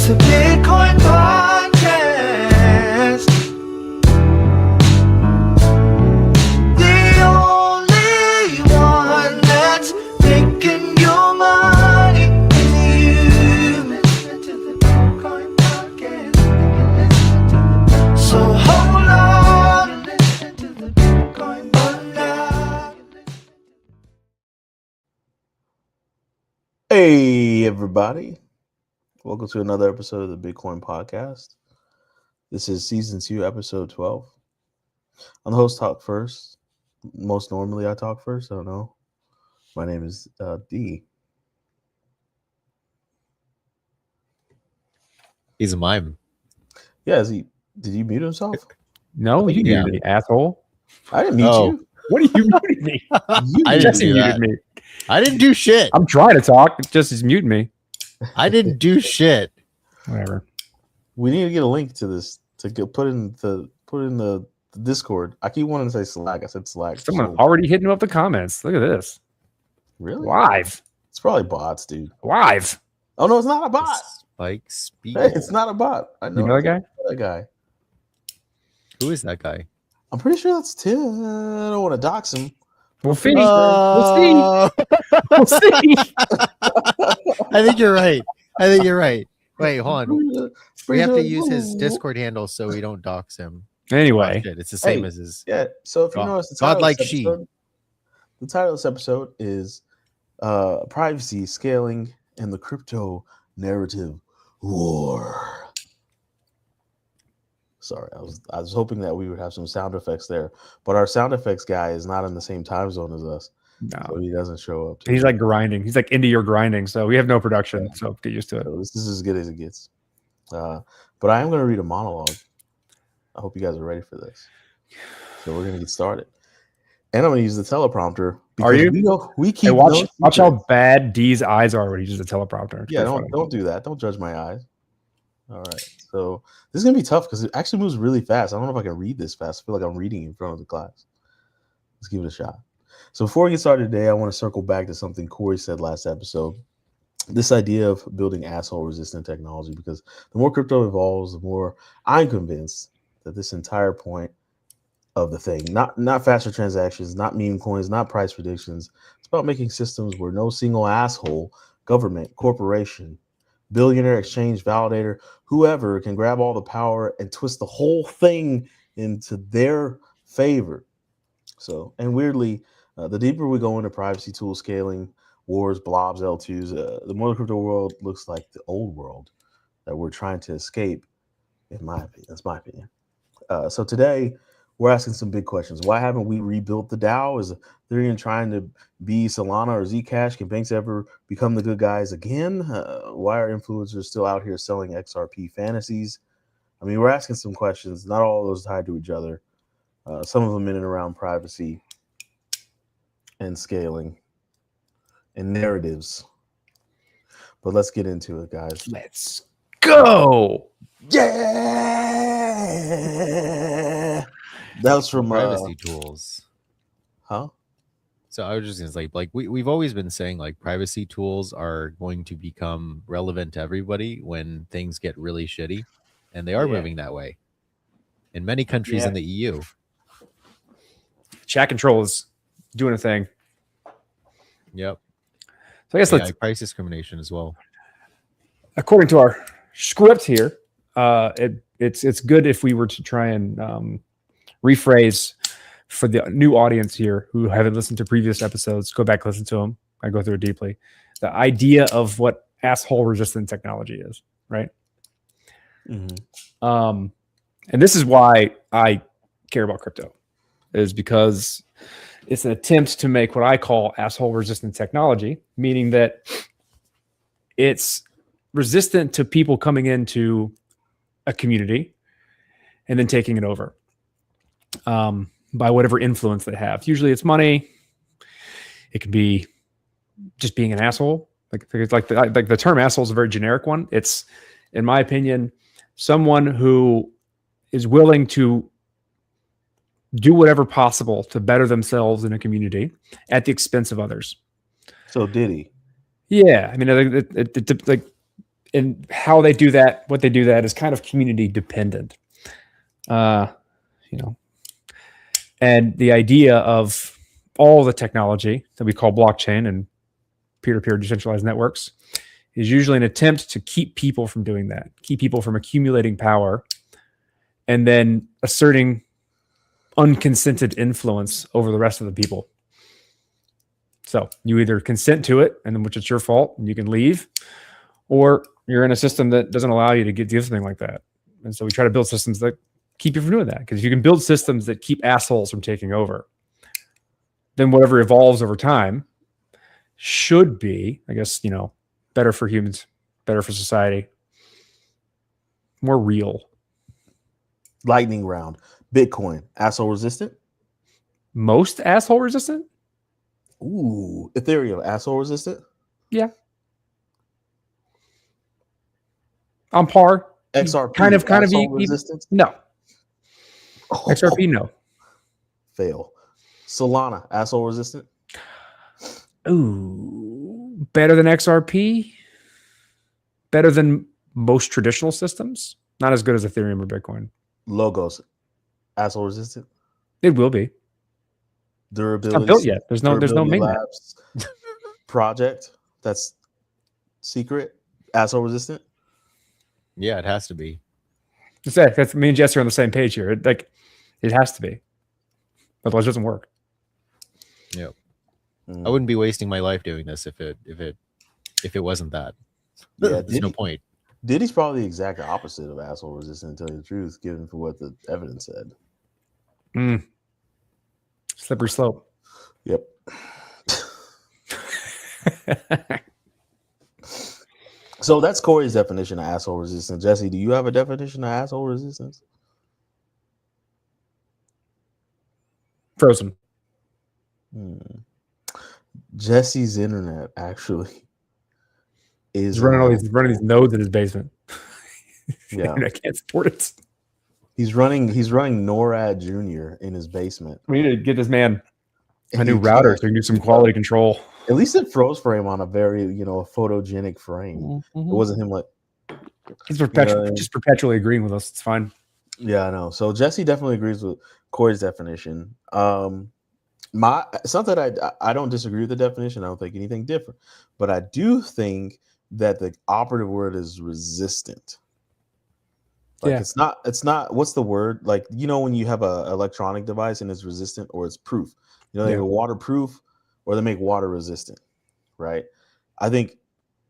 It's a Bitcoin podcast. The only one that's making your money is you. Listen to the Bitcoin podcast. So hold on and listen to the Bitcoin podcast. Hey, everybody. Welcome to another episode of the Bitcoin Podcast. This is Season 2, Episode 12. I'm the host, Talk First. Most normally I talk first. I don't know. My name is D. He's a mime. Yeah, did he mute himself? No, you muted me, asshole. I didn't mute you. What are you muted me? I didn't Jesse do muted that. me. I didn't do shit. I'm trying to talk. It just is muting me. I didn't do shit. Whatever. We need to get a link to this to put in the Discord. I keep wanting to say Slack. I said Slack. Someone already hitting up the comments. Look at this. Really? Live. It's probably bots, dude. Live. Oh no, it's not a bot. Spike Spiegel. Hey, it's not a bot. I know You know that guy? that guy. Who is that guy? I'm pretty sure that's Tim. I don't want to dox him. We'll see. Uh, We'll see. I think you're right. Wait, hold on. We have to use his Discord. Discord handle so we don't dox him. Anyway, Shit, it's the same Hey. as his. Yeah. So if you God- notice, the title, Godlike of this she. episode, the title of this episode is "Privacy, Scaling, and the Crypto Narrative War." Sorry, I was hoping that we would have some sound effects there, but our sound effects guy is not in the same time zone as us, so no. he doesn't show up. He's like grinding. He's like into your grinding. So we have no production. So get used to it. So this is as good as it gets. But I am going to read a monologue. I hope you guys are ready for this. So we're going to get started. And I'm going to use the teleprompter. Are you? We keep Hey, watch no how secrets. bad D's eyes are when he uses a teleprompter. It's Yeah, pretty funny. don't do that. Don't judge my eyes. All right. So this is going to be tough because it actually moves really fast. I don't know if I can read this fast. I feel like I'm reading in front of the class. Let's give it a shot. So before we get started today, I want to circle back to something Corey said last episode. This idea of building asshole resistant technology, because the more crypto evolves, the more I'm convinced that this entire point of the thing, not faster transactions, not meme coins, not price predictions, it's about making systems where no single asshole, government, corporation, billionaire, exchange, validator, whoever can grab all the power and twist the whole thing into their favor. So, and weirdly, the deeper we go into privacy tool scaling, wars, blobs, L2s, the more the crypto world looks like the old world that we're trying to escape, in my opinion. That's my opinion. So today, we're asking some big questions. Why haven't we rebuilt the DAO? Is Ethereum trying to be Solana or Zcash? Can banks ever become the good guys again? Why are influencers still out here selling XRP fantasies? I mean, we're asking some questions. Not all of those tied to each other. Some of them in and around privacy and scaling and narratives. But let's get into it, guys. Let's go. Yeah. That was from privacy tools. huh? So I was just gonna say, like, we've always been saying, like, privacy tools are going to become relevant to everybody when things get really shitty, and they are moving that way in many countries in the EU. Chat control is doing a thing. Yep. So I guess let's, Price discrimination as well. according to our script here, it's good if we were to try and rephrase for the new audience here who haven't listened to previous episodes. Go back, listen to them. I go through it deeply. The idea of what asshole resistant technology is, right? Mm-hmm. And this is why I care about crypto, is because it's an attempt to make what I call asshole resistant technology, meaning that it's resistant to people coming into a community and then taking it over by whatever influence they have. Usually it's money. It can be just being an asshole. Like the term asshole is a very generic one. It's, in my opinion, someone who is willing to do whatever possible to better themselves in a community at the expense of others. So did he? Yeah, I mean, like and how they do that, what they do that is kind of community dependent. You know, and the idea of all the technology that we call blockchain and peer-to-peer decentralized networks is usually an attempt to keep people from doing that, keep people from accumulating power, and then asserting unconsented influence over the rest of the people. So you either consent to it, and then which it's your fault, and you can leave, or you're in a system that doesn't allow you to do something like that. And so we try to build systems that keep you from doing that. Because if you can build systems that keep assholes from taking over, then whatever evolves over time should be, I guess, you know, better for humans, better for society, more real. Lightning round. Bitcoin, asshole resistant? Most asshole resistant? Ooh, Ethereum, asshole resistant? Yeah. On par. XRP, kind of asshole resistance? No. Oh, XRP, no. fail. Solana, asshole resistant? Ooh, better than XRP? Better than most traditional systems? Not as good as Ethereum or Bitcoin. Logos, asshole resistant? It will be. Durability. It's not built yet. There's no Durability mainnet. Labs project that's secret, asshole resistant? Yeah, it has to be. That's me and Jesse are on the same page here. It has to be. Otherwise, it doesn't work. Yep. I wouldn't be wasting my life doing this if it wasn't that. Yeah, There's no point. Diddy's probably the exact opposite of asshole resistant, to tell you the truth, given for what the evidence said. Slippery slope. Yep. So that's Corey's definition of asshole resistance. Jesse, do you have a definition of asshole resistance? Frozen. Jesse's internet actually is He's running these nodes in his basement. Yeah. I can't support it. He's running NORAD Junior in his basement. We need to get this man a And new he router can't- so he can do some quality control. At least it froze frame on a very, photogenic frame. It wasn't him like, He's just perpetually agreeing with us. It's fine. yeah, I know. So Jesse definitely agrees with Corey's definition. It's not that I don't disagree with the definition. I don't think anything different, but I do think that the operative word is resistant. Like Yeah. it's not what's the word? Like, when you have a electronic device and it's resistant or it's proof. They Yeah. have a waterproof or they make water resistant, right? I think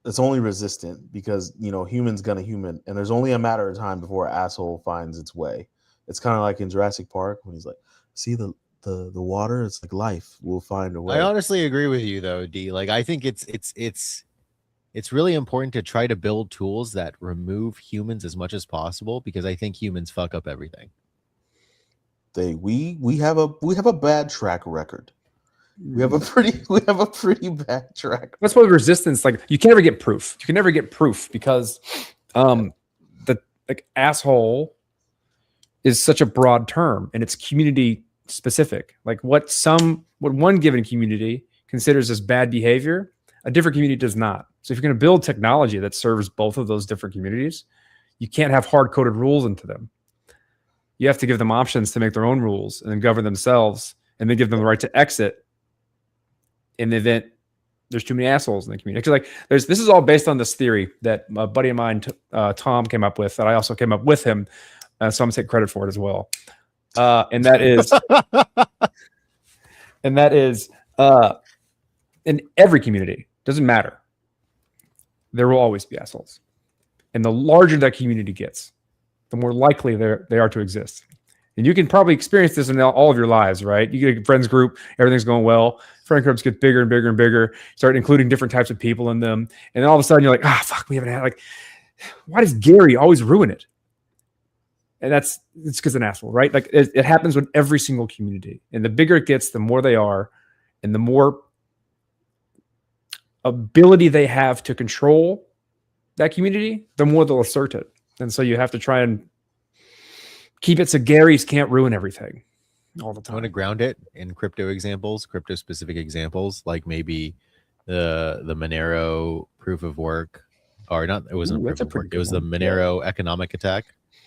it's only resistant because humans gonna human, and there's only a matter of time before an asshole finds its way. It's kind of like in Jurassic Park when he's like, see the water, it's like life will find a way. I honestly agree with you though, D. Like I think it's really important to try to build tools that remove humans as much as possible, because I think humans fuck up everything. We have a bad track record. We have a pretty bad track. That's why resistance, like you can never get proof. You can never get proof because the asshole is such a broad term and it's community specific. Like what one given community considers as bad behavior, a different community does not. So if you're going to build technology that serves both of those different communities, you can't have hard-coded rules into them. You have to give them options to make their own rules and then govern themselves, and then give them the right to exit in the event there's too many assholes in the community. Because this is all based on this theory that a buddy of mine, Tom, came up with, that I also came up with him. So I'm going to take credit for it as well. And that is in every community, doesn't matter. There will always be assholes. And the larger that community gets, the more likely they are to exist. And you can probably experience this in all of your lives, right? You get a friends group, everything's going well. Friend groups get bigger and bigger and bigger. Start including different types of people in them. And then all of a sudden you're like, fuck, we haven't had, why does Gary always ruin it? And it's because an asshole, right? Like it happens with every single community. And the bigger it gets, the more they are, and the more ability they have to control that community, the more they'll assert it. And so you have to try and keep it so Gary's can't ruin everything all the I time. want to ground it in crypto specific examples, like maybe the Monero proof of work or not. It wasn't Ooh, that's a proof of pretty work. It good was the one. Monero economic attack.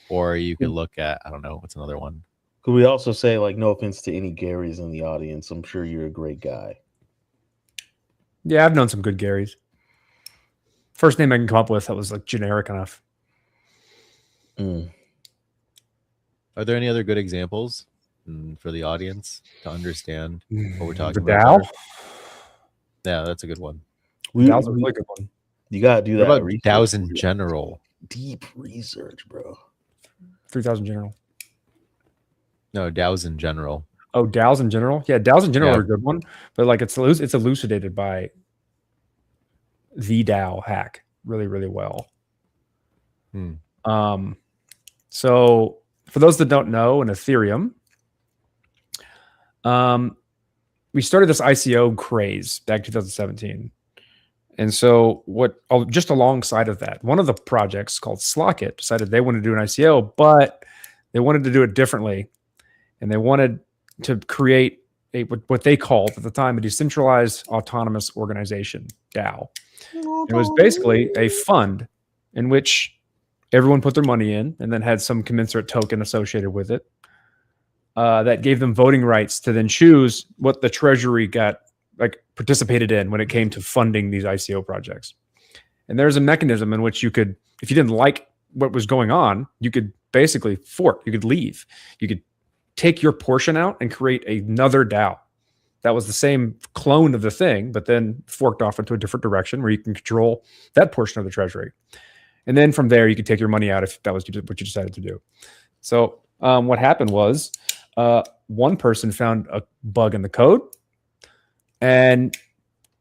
Or you could look at, I don't know, what's another one? Could we also say, like, no offense to any Garys in the audience, I'm sure you're a great guy. Yeah, I've known some good Garys. First name I can come up with that was like generic enough. Mm. Are there any other good examples for the audience to understand what we're talking The about? Dow? better? Yeah, that's a good one. Dow's a really good one. You gotta do What that. about research. DAOs in general? Deep research, bro. 3000 general. No, DAOs in general. Oh, DAOs in general? Yeah, DAOs in general Yeah. are a good one, but like it's elucidated by the DAO hack really, really well. So for those that don't know, in Ethereum, we started this ICO craze back in 2017. And so just alongside of that, one of the projects called Slockit decided they wanted to do an ICO, but they wanted to do it differently. And they wanted to create what they called at the time a decentralized autonomous organization, DAO. It was basically a fund in which everyone put their money in and then had some commensurate token associated with it that gave them voting rights to then choose what the treasury participated in when it came to funding these ICO projects. And there's a mechanism in which you could, if you didn't like what was going on, you could basically fork, you could leave, you could take your portion out and create another DAO that was the same clone of the thing, but then forked off into a different direction where you can control that portion of the treasury. And then from there, you could take your money out if that was what you decided to do. So what happened was one person found a bug in the code and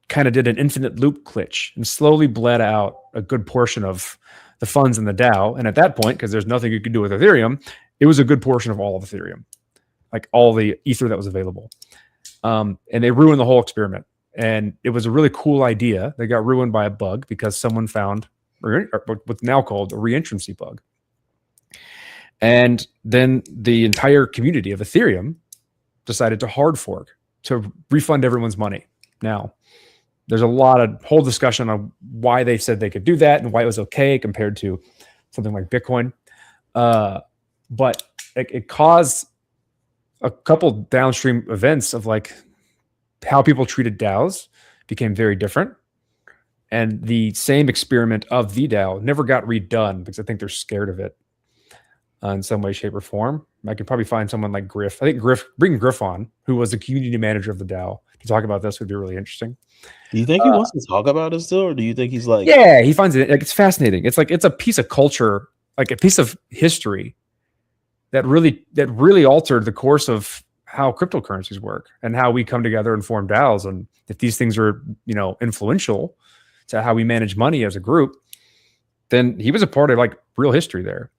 kind of did an infinite loop glitch and slowly bled out a good portion of the funds in the DAO. And at that point, because there's nothing you could do with Ethereum, it was a good portion of all of Ethereum, like all the ether that was available. And they ruined the whole experiment. And it was a really cool idea. They got ruined by a bug because someone found what's now called a reentrancy bug. And then the entire community of Ethereum decided to hard fork to refund everyone's money. Now, there's a lot of whole discussion on why they said they could do that and why it was okay compared to something like Bitcoin. But it caused a couple downstream events of like how people treated DAOs became very different. And the same experiment of the DAO never got redone because I think they're scared of it in some way, shape, or form. I could probably find someone like Griff. I think bring Griff on, who was the community manager of the DAO, to talk about this would be really interesting. Do you think he wants to talk about it still, or do you think he's like, yeah, he finds it like it's fascinating. It's like it's a piece of culture, like a piece of history that really altered the course of how cryptocurrencies work and how we come together and form DAOs. And if these things are, influential to how we manage money as a group, then he was a part of like real history there.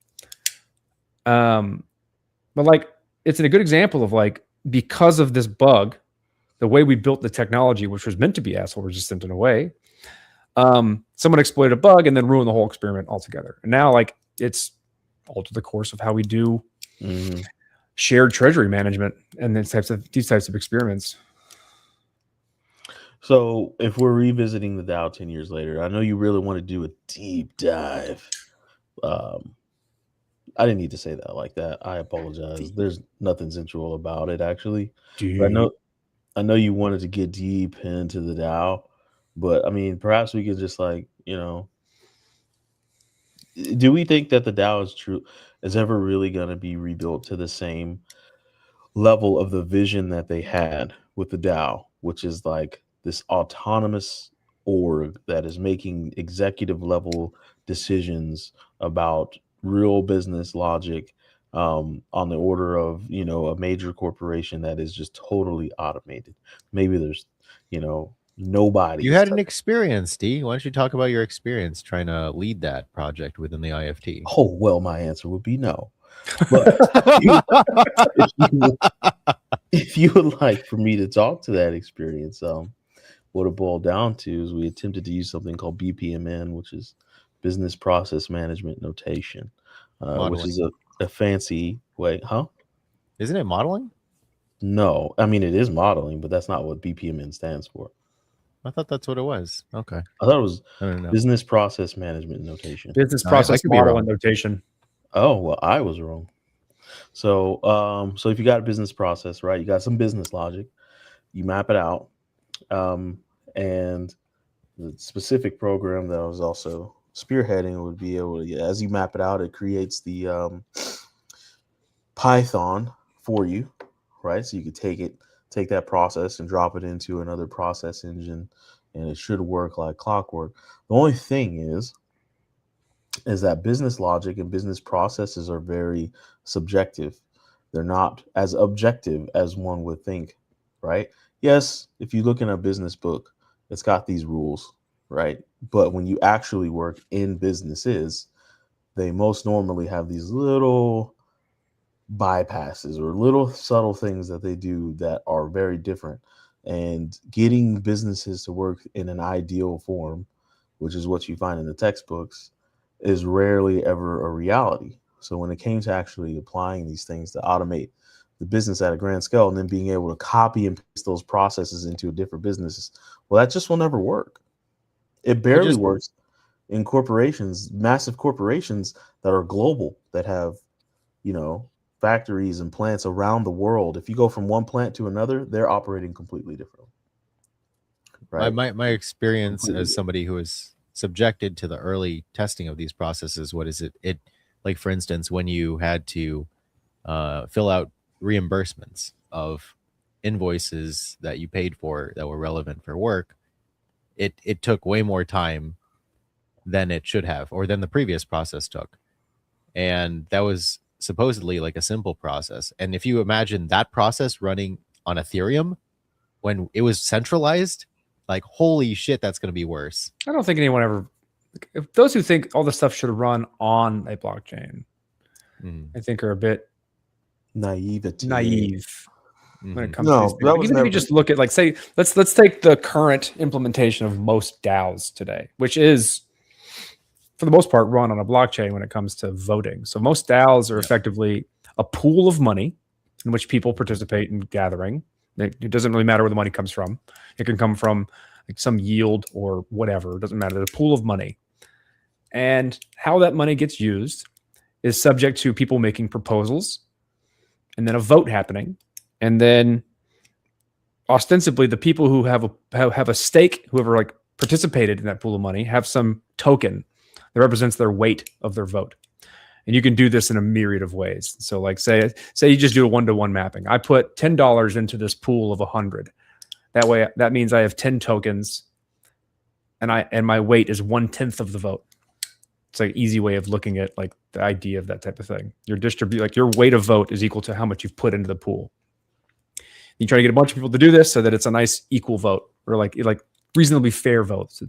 But like, it's a good example of like, because of this bug, the way we built the technology, which was meant to be asshole resistant in a way, someone exploited a bug and then ruined the whole experiment altogether. And now like it's altered the course of how we do shared treasury management and these types of experiments. So if we're revisiting the DAO 10 years later, I know you really want to do a deep dive. I didn't need to say that like that. I apologize. There's nothing sensual about it, actually. But I know you wanted to get deep into the DAO, but I mean, perhaps we could just like, do we think that the DAO is ever really going to be rebuilt to the same level of the vision that they had with the DAO, which is like this autonomous org that is making executive level decisions about real business logic on the order of, a major corporation that is just totally automated? Maybe there's, nobody. You had an experience, D. Why don't you talk about your experience trying to lead that project within the IFT? Oh, well, my answer would be no. But if you would like for me to talk to that experience, what it boiled down to is we attempted to use something called BPMN, which is business process management notation, which is a fancy way. Isn't it modeling? No, I mean, it is modeling, but that's not what BPMN stands for. I thought that's what it was. Okay. I thought it was I don't know. business process management notation. Business I process could be model wrong. and notation. Oh, well, I was wrong. So, so if you got a business process, right, you got some business logic, you map it out, and the specific program that I was also spearheading would be able to, as you map it out, it creates the Python for you, right? So you could take that process and drop it into another process engine, and it should work like clockwork. The only thing is that business logic and business processes are very subjective. They're not as objective as one would think, right? Yes, if you look in a business book, it's got these rules, right? But when you actually work in businesses, they most normally have these little bypasses or little subtle things that they do that are very different. And getting businesses to work in an ideal form, which is what you find in the textbooks, is rarely ever a reality. So when it came to actually applying these things to automate the business at a grand scale and then being able to copy and paste those processes into a different business, well, that just will never work. It barely works in corporations, massive corporations that are global, that have, factories and plants around the world. If you go from one plant to another, they're operating completely different. Right. My experience Completely. as somebody who is subjected to the early testing of these processes, what is it like, for instance, when you had to fill out reimbursements of invoices that you paid for that were relevant for work, it took way more time than it should have, or than the previous process took. And that was supposedly like a simple process. And if you imagine that process running on Ethereum when it was centralized, like, holy shit, that's going to be worse. I don't think anyone ever. If those who think all this stuff should run on a blockchain, I think are a bit naive when it comes No, to these things. that Like, was even if never- you just look at, like, say, let's take the current implementation of most DAOs today, which is for the most part run on a blockchain when it comes to voting. So most DAOs are effectively a pool of money in which people participate in gathering. It doesn't really matter where the money comes from. It can come from like some yield or whatever. It doesn't matter. There's a pool of money. And how that money gets used is subject to people making proposals and then a vote happening. And then ostensibly the people who have a stake, whoever like participated in that pool of money, have some token that represents their weight of their vote. And you can do this in a myriad of ways. So like say you just do a 1-to-1 mapping. I put $10 into this pool of 100. That way, that means I have 10 tokens and my weight is 1/10 of the vote. It's like an easy way of looking at like the idea of that type of thing. Your weight of vote is equal to how much you've put into the pool. You try to get a bunch of people to do this so that it's a nice equal vote, or like reasonably fair votes.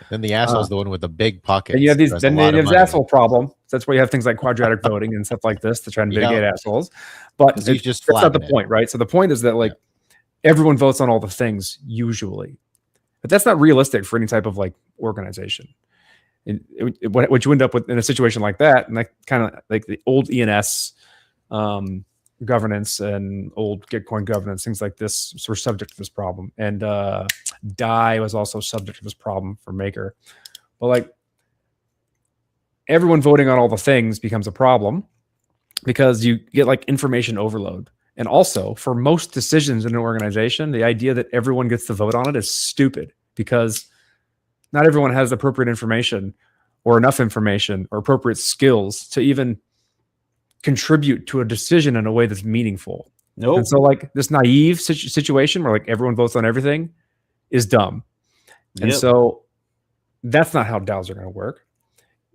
Then the asshole's the one with the big pockets. And you have these, who has then a you lot have of this money. asshole problem. So that's why you have things like quadratic voting and stuff like this to try and mitigate assholes. But 'Cause he's just that's not the flagging it. point, right? So the point is that like everyone votes on all the things usually, but that's not realistic for any type of like organization. And what you end up with in a situation like that, and like kind of like the old ENS governance and old Gitcoin governance, things like this were subject to this problem. And DAI was also subject to this problem for Maker. But like everyone voting on all the things becomes a problem because you get like information overload. And also for most decisions in an organization, the idea that everyone gets to vote on it is stupid because not everyone has appropriate information or enough information or appropriate skills to even contribute to a decision in a way that's meaningful. Nope. And so like this naive situation where like everyone votes on everything is dumb. And so that's not how DAOs are going to work.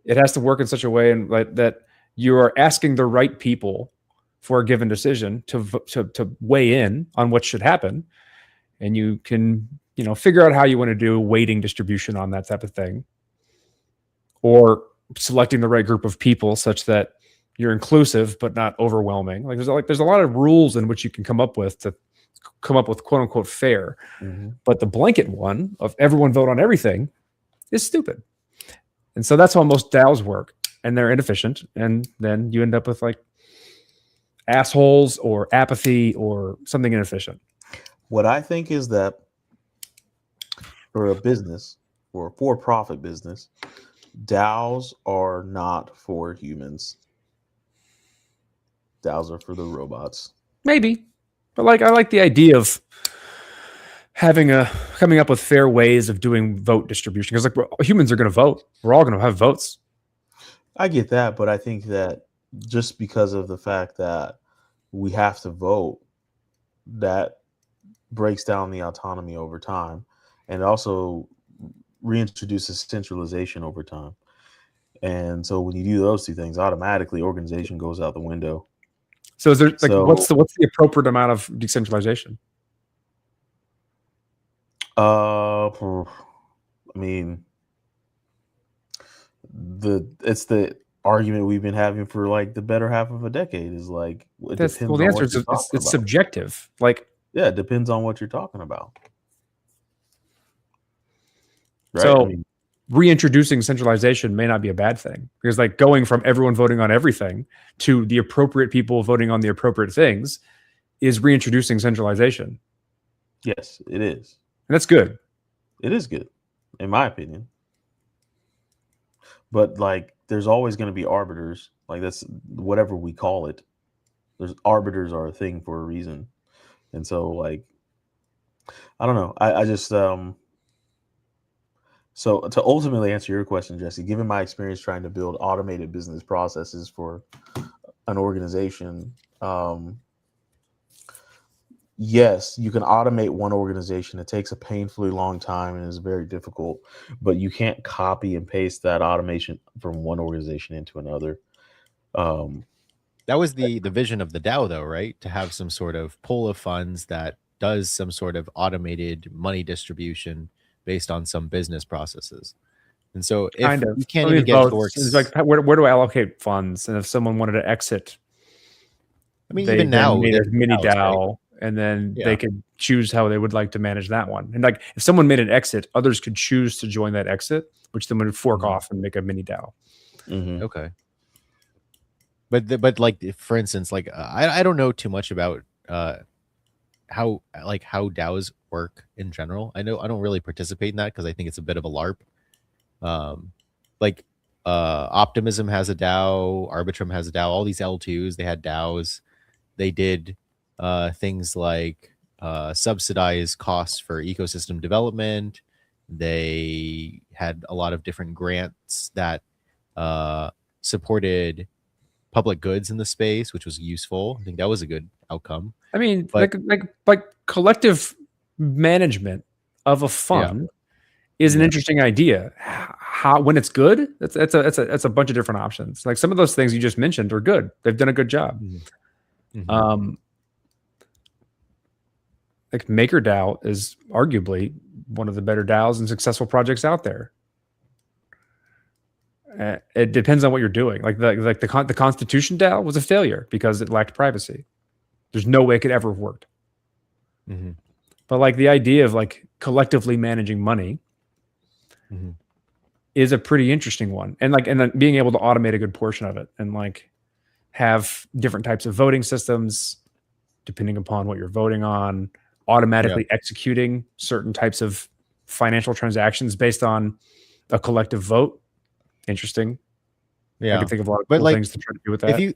It has to work in such a way that you are asking the right people for a given decision to weigh in on what should happen. And you can, figure out how you want to do weighting distribution on that type of thing, or selecting the right group of people such that you're inclusive but not overwhelming. There's a lot of rules in which you can come up with to come up with quote unquote fair. Mm-hmm. But the blanket one of everyone vote on everything is stupid. And so that's how most DAOs work, and they're inefficient. And then you end up with like assholes or apathy or something inefficient. What I think is that or a business or a for-profit business, DAOs are not for humans. DAOs are for the robots. Maybe, but like I like the idea of having coming up with fair ways of doing vote distribution, because like humans are going to vote. We're all going to have votes. I get that, but I think that just because of the fact that we have to vote, that breaks down the autonomy over time, and also reintroduces centralization over time. And so when you do those two things, automatically organization goes out the window. So is there like So- what's the appropriate amount of decentralization? I mean, it's the argument we've been having for like the better half of a decade is like it That's, depends well, the on answer what is you're talking it's about. subjective. Like, Yeah, it depends on what you're talking about. Right? so I mean, reintroducing centralization may not be a bad thing, because like going from everyone voting on everything to the appropriate people voting on the appropriate things is reintroducing centralization, yes, it is. and that's good. It is good, in my opinion. But like, there's always going to be arbiters. Like that's whatever we call it. There's arbiters are a thing for a reason, and so like, I don't know. I just So to ultimately answer your question, Jesse, given my experience trying to build automated business processes for an organization, yes, you can automate one organization. It takes a painfully long time and is very difficult, but you can't copy and paste that automation from one organization into another. That was the vision of the DAO, though, right? To have some sort of pool of funds that does some sort of automated money distribution based on some business processes. And so if Kind of. you can't I mean, even get it to votes. work, It's like where do I allocate funds? And if someone wanted to exit, I mean, they even then now, made a there's mini DAOs, right? DAO, and then Yeah. they could choose how they would like to manage that one. And like if someone made an exit, others could choose to join that exit, which then would fork Mhm. off and make a mini DAO. Mhm. Okay. But like for instance, like I don't know too much about how DAOs work in general. I know I don't really participate in that because I think it's a bit of a LARP. Like Optimism has a DAO, Arbitrum has a DAO, all these L2s, they had DAOs. They did things like subsidize costs for ecosystem development. They had a lot of different grants that supported public goods in the space, which was useful. I think that was a good outcome. I mean, But- like collective management of a fund is an Yeah. interesting idea. How when it's good, that's a bunch of different options. Like some of those things you just mentioned are good. They've done a good job. Mhm. Like MakerDAO is arguably one of the better DAOs and successful projects out there. It depends on what you're doing. Like the Constitution DAO was a failure because it lacked privacy. There's no way it could ever have worked. Mhm. But like the idea of like collectively managing money Mhm. is a pretty interesting one, and then being able to automate a good portion of it, and like have different types of voting systems depending upon what you're voting on, automatically executing certain types of financial transactions based on a collective vote. Interesting. I Yeah. can think of a lot of But, cool like, things to try to do with that.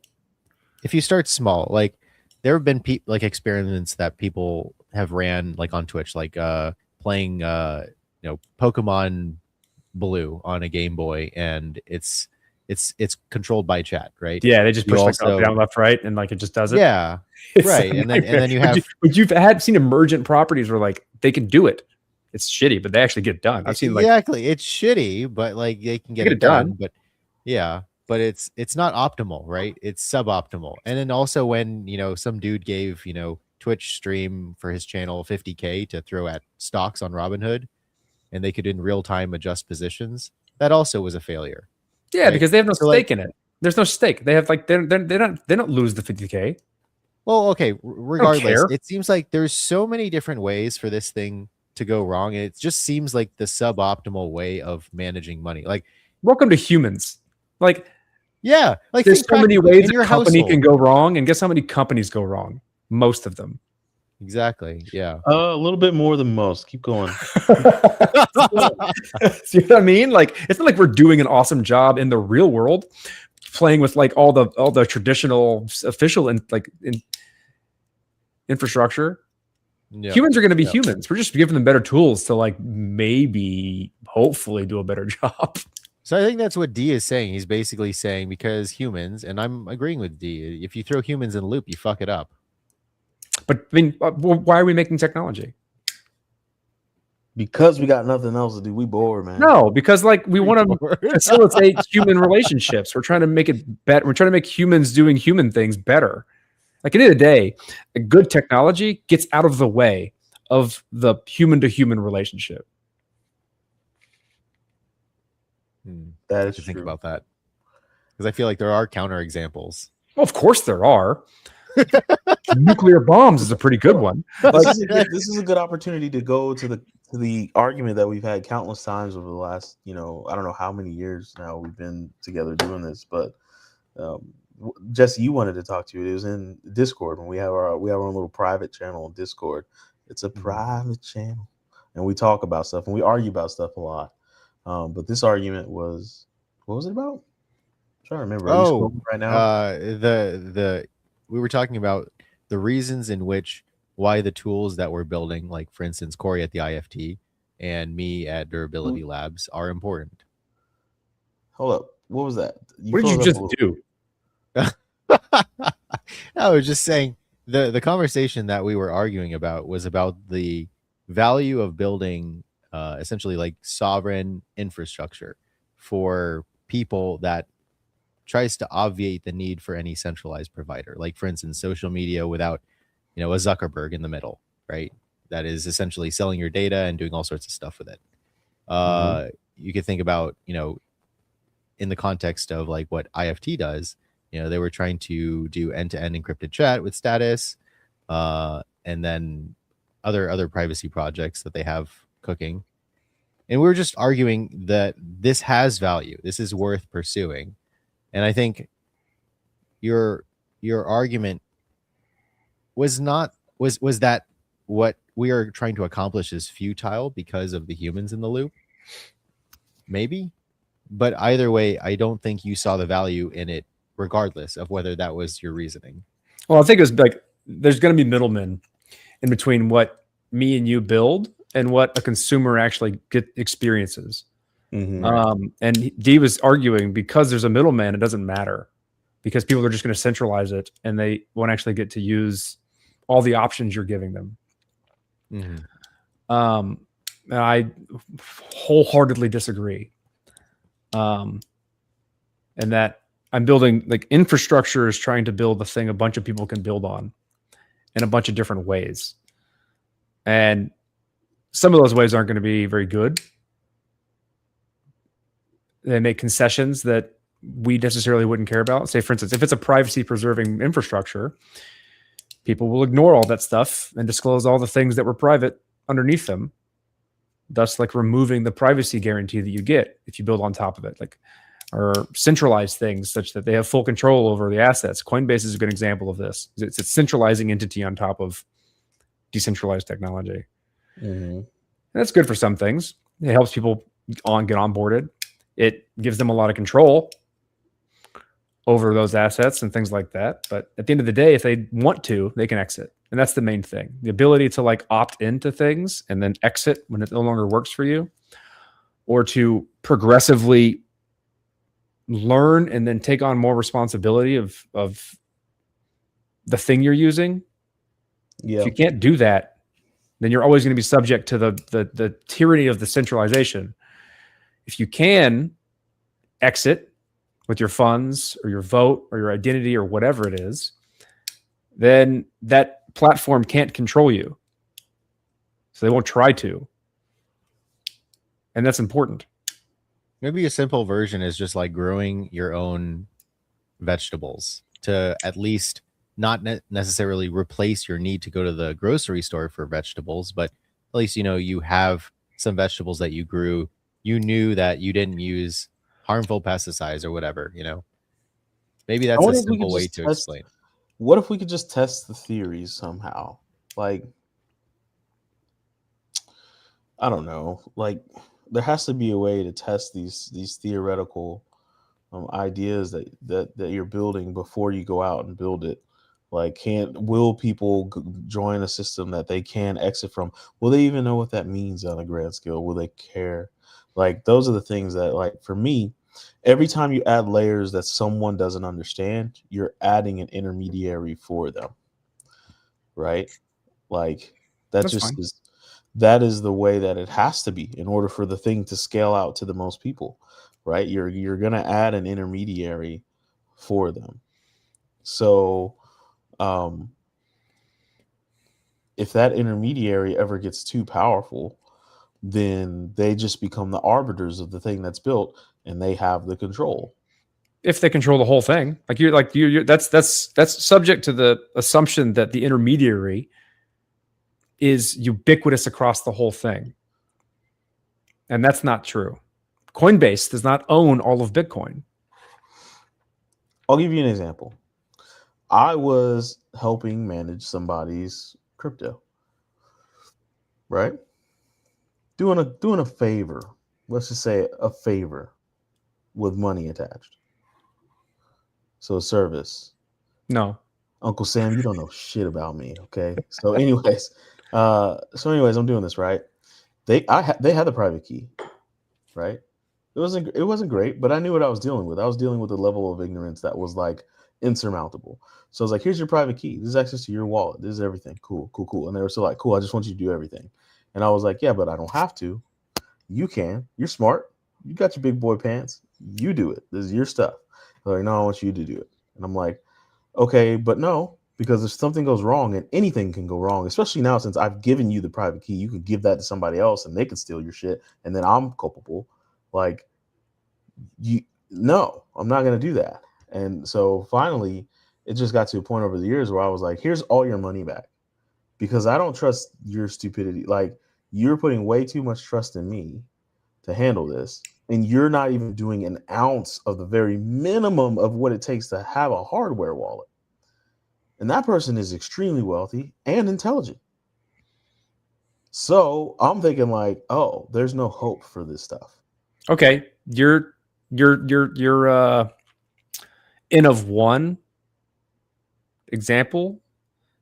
If you start small, like there have been like experiments that people have ran like on Twitch, like playing Pokemon Blue on a Game Boy, and it's controlled by chat, right? Yeah, they just You push like also- up, down, left, right, and like it just does it. Yeah, It's right. a And then you nightmare. have But you've seen emergent properties where like they can do it. It's shitty, but they actually get it done. I've seen like exactly. It's shitty, but like they can get get it it done. done. But yeah, but it's not optimal, right? It's suboptimal. And then also when some dude gave Twitch stream for his channel $50K to throw at stocks on Robinhood, and they could in real time adjust positions, that also was a failure. yeah, right? because they have no So, stake in it. There's no stake. They have like they don't lose the 50K. Well, okay, regardless, care. it seems like there's so many different ways for this thing to go wrong, and it just seems like the suboptimal way of managing money. Like, Welcome to humans. Like yeah, like there's think so many practically ways in a your company household. can go wrong, and guess how many companies go wrong? Most of them. Exactly. Yeah. A little bit more than most. Keep going. See what I mean? Like, it's not like we're doing an awesome job in the real world, playing with like all the traditional official infrastructure. Yeah. Humans are going to be Yeah. humans. We're just giving them better tools to like maybe, hopefully, do a better job. So I think that's what D is saying. He's basically saying because humans, and I'm agreeing with D, if you throw humans in a loop, you fuck it up. But I mean, why are we making technology? Because we got nothing else to do. We bored, man. No, because like we want to facilitate human relationships. We're trying to make it better. We're trying to make humans doing human things better. Like at the end of the day, a good technology gets out of the way of the human to human relationship. That I is should think true. about that because I feel like there are counterexamples. Well, of course there are. Nuclear bombs is a pretty good one. This is a good opportunity to go to the argument that we've had countless times over the last, I don't know how many years now we've been together doing this, but Jesse, you wanted to talk to you. It was in Discord when we have our own little private channel on Discord. It's a private channel, and we talk about stuff and we argue about stuff a lot. But this argument was, what was it about? I'm trying to remember. Are you scrolling right now? We were talking about the reasons in which why the tools that we're building, like for instance, Corey at the IFT and me at Durability Labs, are important. Hold up. What was that? What did you just do? I was just saying the conversation that we were arguing about was about the value of building essentially like sovereign infrastructure for people that tries to obviate the need for any centralized provider. Like for instance, social media without, a Zuckerberg in the middle, right? That is essentially selling your data and doing all sorts of stuff with it. You could think about, in the context of like what IFT does, they were trying to do end-to-end encrypted chat with status, and then other privacy projects that they have cooking. And we were just arguing that this has value. This is worth pursuing. And I think your argument was that what we are trying to accomplish is futile because of the humans in the loop. Maybe. But either way, I don't think you saw the value in it, regardless of whether that was your reasoning. Well, I think it was like there's going to be middlemen in between what me and you build and what a consumer actually experiences. And D was arguing because there's a middleman, it doesn't matter because people are just going to centralize it and they won't actually get to use all the options you're giving them. And I wholeheartedly disagree. And that I'm building like infrastructure is trying to build the thing a bunch of people can build on in a bunch of different ways. And some of those ways aren't going to be very good. They make concessions that we necessarily wouldn't care about. Say, for instance, if it's a privacy preserving infrastructure, people will ignore all that stuff and disclose all the things that were private underneath them, thus like removing the privacy guarantee that you get if you build on top of it, like or centralize things such that they have full control over the assets. Coinbase is a good example of this. It's a centralizing entity on top of decentralized technology. And that's good for some things. It helps people get onboarded. It gives them a lot of control over those assets and things like that. But at the end of the day, if they want to, they can exit. And that's the main thing. The ability to like opt into things and then exit when it no longer works for you, or to progressively learn and then take on more responsibility of the thing you're using. If you can't do that, then you're always going to be subject to the tyranny of the centralization. If you can exit with your funds or your vote or your identity or whatever it is, then that platform can't control you. So they won't try to. And that's important. Maybe a simple version is just like growing your own vegetables to at least not necessarily replace your need to go to the grocery store for vegetables, but at least, you have some vegetables that you grew. You knew that you didn't use harmful pesticides or whatever, Maybe that's a simple way to explain. What if we could just test the theories somehow? like, I don't know, like there has to be a way to test these theoretical ideas that you're building before you go out and build it. Like, will people join a system that they can exit from? Will they even know what that means on a grand scale? Will they care? Like, those are the things that, like, for me, every time you add layers that someone doesn't understand, you're adding an intermediary for them, right? Like, that That's just fine. is that is the way that it has to be in order for the thing to scale out to the most people, right? You're gonna add an intermediary for them. So um if that intermediary ever gets too powerful, then they just become the arbiters of the thing that's built, and they have the control. If they control the whole thing, you're that's subject to the assumption that the intermediary is ubiquitous across the whole thing, and that's not true. Coinbase does not own all of Bitcoin. I'll give you an example. I was helping manage somebody's crypto, right? Doing a favor. Let's just say a favor with money attached. So a service. No. Uncle Sam, you don't know shit about me, okay? So anyways, I'm doing this, right? They had the private key, right? It wasn't great, but I knew what I was dealing with. I was dealing with a level of ignorance that was like insurmountable. So I was like, here's your private key. This is access to your wallet. This is everything. Cool. And they were still like, cool, I just want you to do everything. And I was like, yeah, but I don't have to. You can. You're smart. You got your big boy pants. You do it. This is your stuff. They're like, no, I want you to do it. And I'm like, okay, but no, because if something goes wrong, and anything can go wrong, especially now since I've given you the private key, you could give that to somebody else and they could steal your shit, and then I'm culpable. Like, no, I'm not going to do that. And so finally, it just got to a point over the years where I was like, here's all your money back, because I don't trust your stupidity. Like, you're putting way too much trust in me to handle this, and you're not even doing an ounce of the very minimum of what it takes to have a hardware wallet. And that person is extremely wealthy and intelligent. So I'm thinking like, oh, there's no hope for this stuff. Okay, your N of one example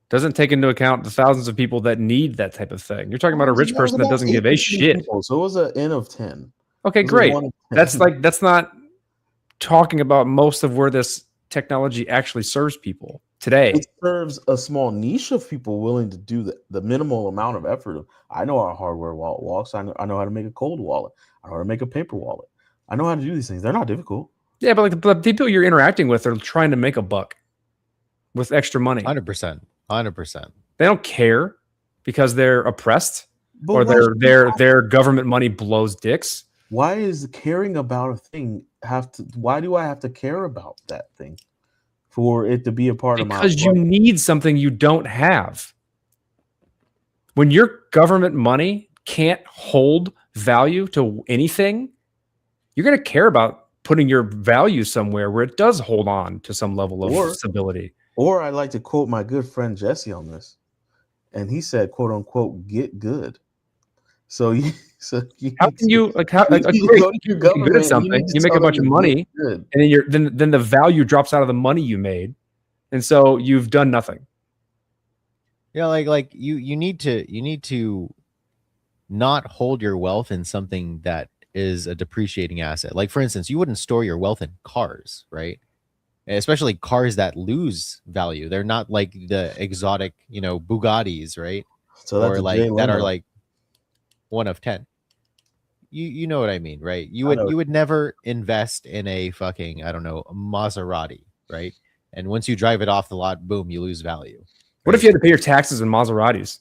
doesn't take into account the thousands of people that need that type of thing. You're talking about a rich person that doesn't give a shit. People, so it was an N of 10. Okay, great. That's not talking about most of where this technology actually serves people today. It serves a small niche of people willing to do the minimal amount of effort. I know how a hardware wallet walks. I know how to make a cold wallet. I know how to make a paper wallet. I know how to do these things. They're not difficult. Yeah, but like the people you're interacting with are trying to make a buck with extra money. 100%. They don't care because they're oppressed, or their government money blows dicks. Why is caring about a thing why do I have to care about that thing for it to be a part of my life? Because you need something you don't have. When your government money can't hold value to anything, you're going to care about putting your value somewhere where it does hold on to some level of stability. Or I'd like to quote my good friend Jesse on this. And he said, quote unquote, get good. So how can you great, you're good at something, you make a bunch of money, and then the value drops out of the money you made, and so you've done nothing. Yeah, like you need to not hold your wealth in something that is a depreciating asset. Like, for instance, you wouldn't store your wealth in cars, right? Especially cars that lose value. They're not like the exotic, Bugattis, right? So or like that are like 1 of 10. You know what I mean, right? You would never invest in a fucking, I don't know, a Maserati, right? And once you drive it off the lot, boom, you lose value. Right? What if you had to pay your taxes in Maseratis?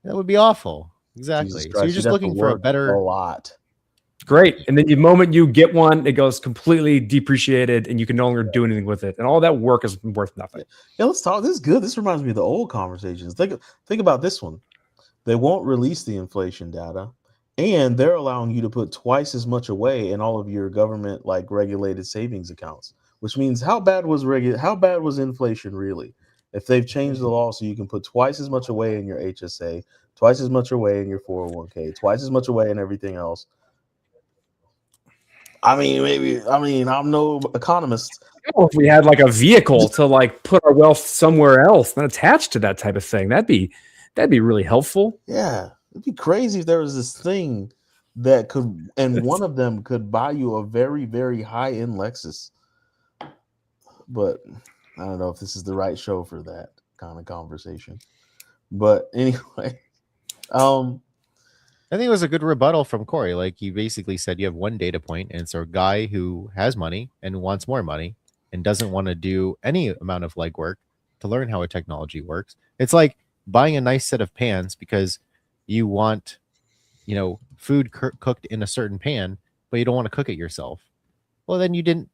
That would be awful. Exactly. So you're just looking for a lot. Great. And then the moment you get one, it goes completely depreciated and you can no longer do anything with it. And all that work is worth nothing. Yeah, let's talk. This is good. This reminds me of the old conversations. Think about this one. They won't release the inflation data, and they're allowing you to put twice as much away in all of your government regulated savings accounts, which means how bad was inflation really? If they've changed the law so you can put twice as much away in your HSA, twice as much away in your 401k, twice as much away in everything else. I mean, I'm no economist. If we had like a vehicle to like put our wealth somewhere else and attached to that type of thing, that'd be really helpful. Yeah, it'd be crazy if there was this thing that could, and one of them could buy you a very, very high end Lexus. But I don't know if this is the right show for that kind of conversation. But anyway, I think it was a good rebuttal from Corey. Like, he basically said you have one data point, and it's a guy who has money and wants more money and doesn't want to do any amount of legwork to learn how a technology works. It's like buying a nice set of pans because you want, food cooked in a certain pan, but you don't want to cook it yourself. Well, then you don't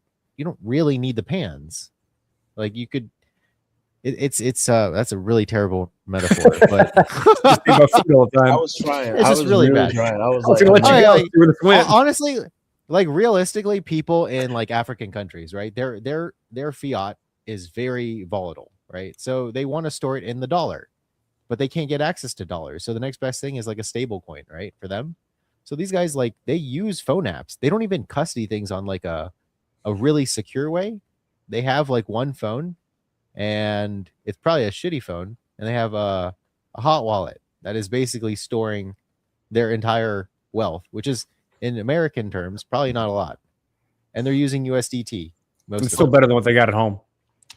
really need the pans. Like, you could. It's that's a really terrible metaphor, but I was trying. It's just really bad. Trying. I was gonna let you go. Honestly, like, realistically, people in like African countries, right? Their fiat is very volatile, right? So they want to store it in the dollar, but they can't get access to dollars. So the next best thing is like a stable coin, right? For them. So these guys, like, they use phone apps. They don't even custody things on like a really secure way. They have like one phone, and it's probably a shitty phone, and they have a hot wallet that is basically storing their entire wealth, which is, in American terms, probably not a lot. And they're using USDT. It's still better than what they got at home.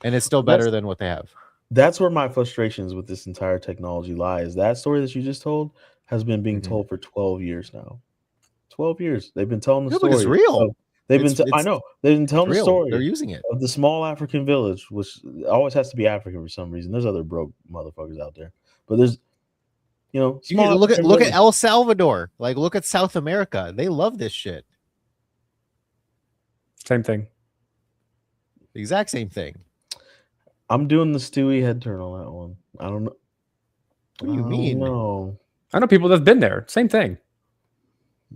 And it's still better than what they have. That's where my frustrations with this entire technology lies. That story that you just told has been being told for 12 years now. 12 years. They've been telling the story. It's real. I know. They've been telling the story. They're using it. Of the small African village, which always has to be African for some reason. There's other broke motherfuckers out there. But there's, small look at El Salvador. Like, look at South America. They love this shit. Same thing. The exact same thing. I'm doing the Stewie head turn on that one. I don't know. What do you mean? No. I know people that've been there. Same thing.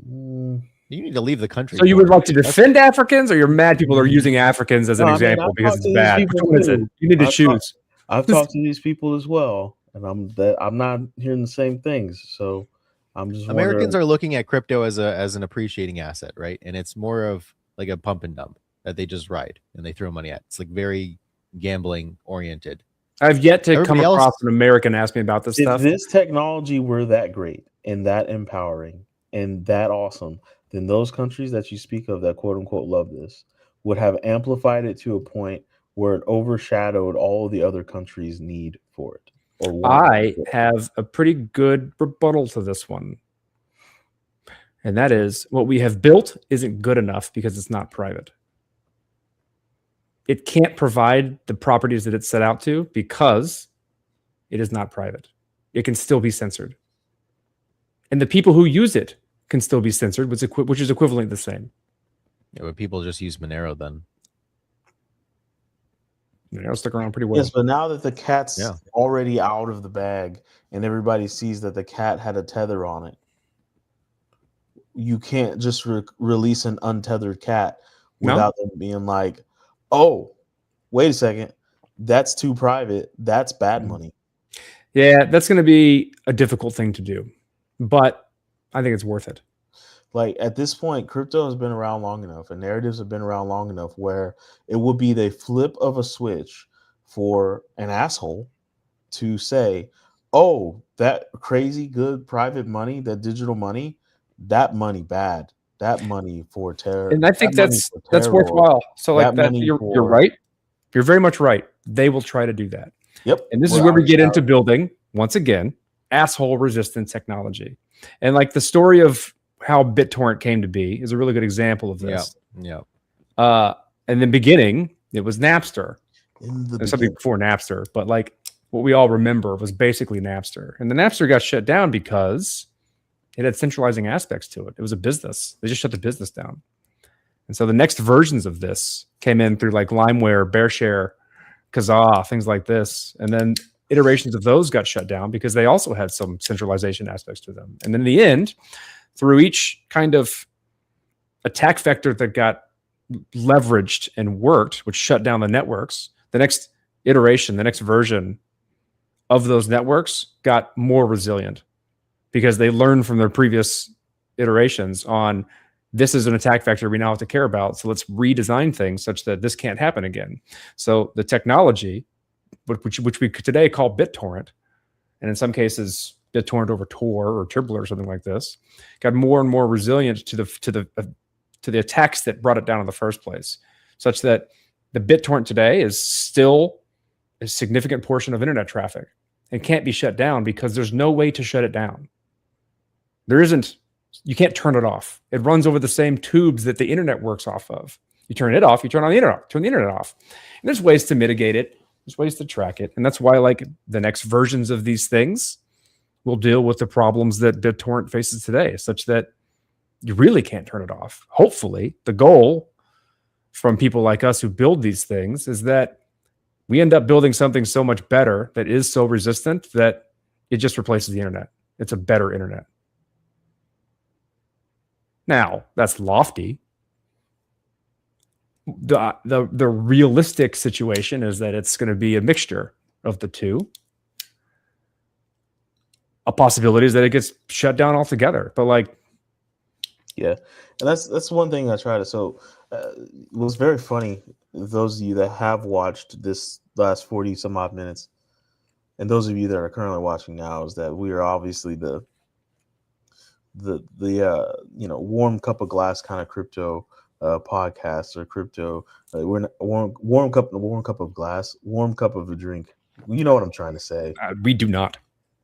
You need to leave the country. So you would like to defend Africans, or you're mad people are using Africans as an example because it's bad? Which one is it? You need to choose. I've talked to these people as well, and I'm not hearing the same things. So I'm just Americans are looking at crypto as an appreciating asset, right? And it's more of like a pump and dump that they just ride and they throw money at. It's like very gambling oriented. I've yet to come across an American ask me about this stuff. If this technology were that great and that empowering and that awesome, then those countries that you speak of that quote unquote love this would have amplified it to a point where it overshadowed all the other countries' need for it. I have a pretty good rebuttal to this one. And that is, what we have built isn't good enough because it's not private. It can't provide the properties that it's set out to because it is not private. It can still be censored. And the people who use it can still be censored, which is equivalent the same. Yeah, but people just use Monero then. Monero stuck around pretty well. Yes, but now that the cat's already out of the bag and everybody sees that the cat had a tether on it, you can't just release an untethered cat without them being like, oh, wait a second, that's too private. That's bad money. Yeah, that's going to be a difficult thing to do, but I think it's worth it. Like, at this point, crypto has been around long enough and narratives have been around long enough where it would be the flip of a switch for an asshole to say, oh, that crazy good private money, that digital money, that money bad, that money for terror. And I think that's worthwhile. So like that, you're right. You're very much right. They will try to do that. Yep. And this is where we get into building, once again, asshole resistant technology. And like the story of how BitTorrent came to be is a really good example of this. Yeah. In the beginning, it was Napster. There's something before Napster, but like what we all remember was basically Napster. And the Napster got shut down because it had centralizing aspects to it. It was a business. They just shut the business down. And so the next versions of this came in through like LimeWare, BearShare, Kazaa, things like this. And then iterations of those got shut down because they also had some centralization aspects to them. And then in the end, through each kind of attack vector that got leveraged and worked, which shut down the networks, the next iteration, the next version of those networks got more resilient because they learned from their previous iterations on this is an attack vector we now have to care about. So let's redesign things such that this can't happen again. So the technology, which we today call BitTorrent, and in some cases BitTorrent over Tor or Tibble or something like this, got more and more resilient to the attacks that brought it down in the first place, such that the BitTorrent today is still a significant portion of internet traffic and can't be shut down because there's no way to shut it down. There isn't. You can't turn it off. It runs over the same tubes that the internet works off of. You turn it off, you turn on the internet, turn the internet off. And there's ways to mitigate it. There's ways to track it. And that's why like the next versions of these things will deal with the problems that BitTorrent faces today, such that you really can't turn it off. Hopefully, the goal from people like us who build these things is that we end up building something so much better that is so resistant that it just replaces the internet. It's a better internet. Now, that's lofty. The realistic situation is that it's going to be a mixture of the two. A possibility is that it gets shut down altogether. But like, yeah, and that's one thing I try to. So it was very funny. Those of you that have watched this last 40 some odd minutes, and those of you that are currently watching now, is that we are obviously the warm cup of glass kind of crypto podcast or crypto. We're not, warm cup of glass, warm cup of a drink. You know what I'm trying to say. we do not.